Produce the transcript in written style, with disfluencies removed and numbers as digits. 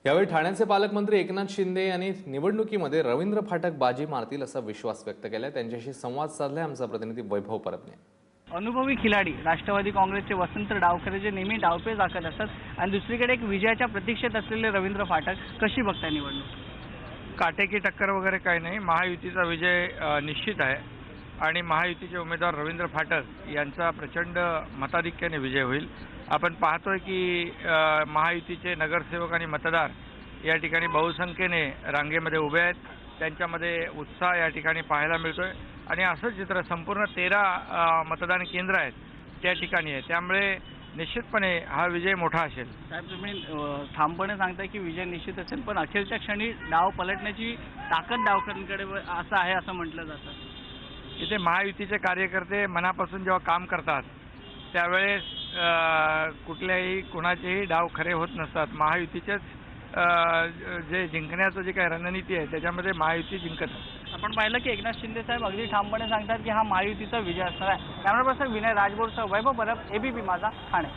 यावेळी ठाण्याचे पालकमंत्री एकनाथ शिंदे यांनी निवडणुकीमध्ये रवींद्र फाटक बाजी मारतील असा विश्वास व्यक्त केलाय। त्यांच्याशी संवाद साधलाय आमचा प्रतिनिधी वैभव परबने। अनुभवी खिलाडी राष्ट्रवादी काँग्रेसचे वसंत डावखरे जे नेहमी डावपेच आखत असतात आणि दुसरीकडे एक विजयाच्या प्रतीक्षेत असलेले रवींद्र फाटक, कशी बघताय निवडणूक? काटेकी टक्कर वगैरे काही नाही। महायुतीचा विजय निश्चित आहे आणि महायुतीचे उमेदवार रवींद्र फाटक यांचा प्रचंड मताधिक्याने विजय होईल। आपण पाहतोय की महायुतीचे नगरसेवक आणि मतदार या ठिकाणी बहुसंख्येने रांगेमध्ये उभे आहेत। त्यांच्यामध्ये उत्साह या ठिकाणी पाहायला मिळतोय आणि असं चित्र संपूर्ण 13 मतदान केंद्र आहेत त्या ठिकाणी आहे। त्यामुळे निश्चितपणे हा विजय मोठा असेल। साहेब, तुम्ही ठामपणे सांगताय की विजय निश्चित असेल, पण अखेरच्या क्षणी डाव पलटण्याची ताकद डावखऱ्यांकडे असं आहे असं म्हटलं जातं। इथे महायुतीचे कार्यकर्ते मनापासून जेव्हा काम करतात त्यावेळेस कुठल्याही कुणाचेही डाव खरे होत नसतात। महायुतीचेच जे जिंकण्याचं जे काही रणनीती आहे त्याच्यामध्ये महायुती जिंकत। आपण पाहिलं की एकनाथ शिंदे साहेब अगदी ठामपणे सांगतात की हा महायुतीचा विजय असणार आहे। कॅमेरा पर्सन विनय राजगोरसह वैभव परब, एबीपी माझा, ठाणे।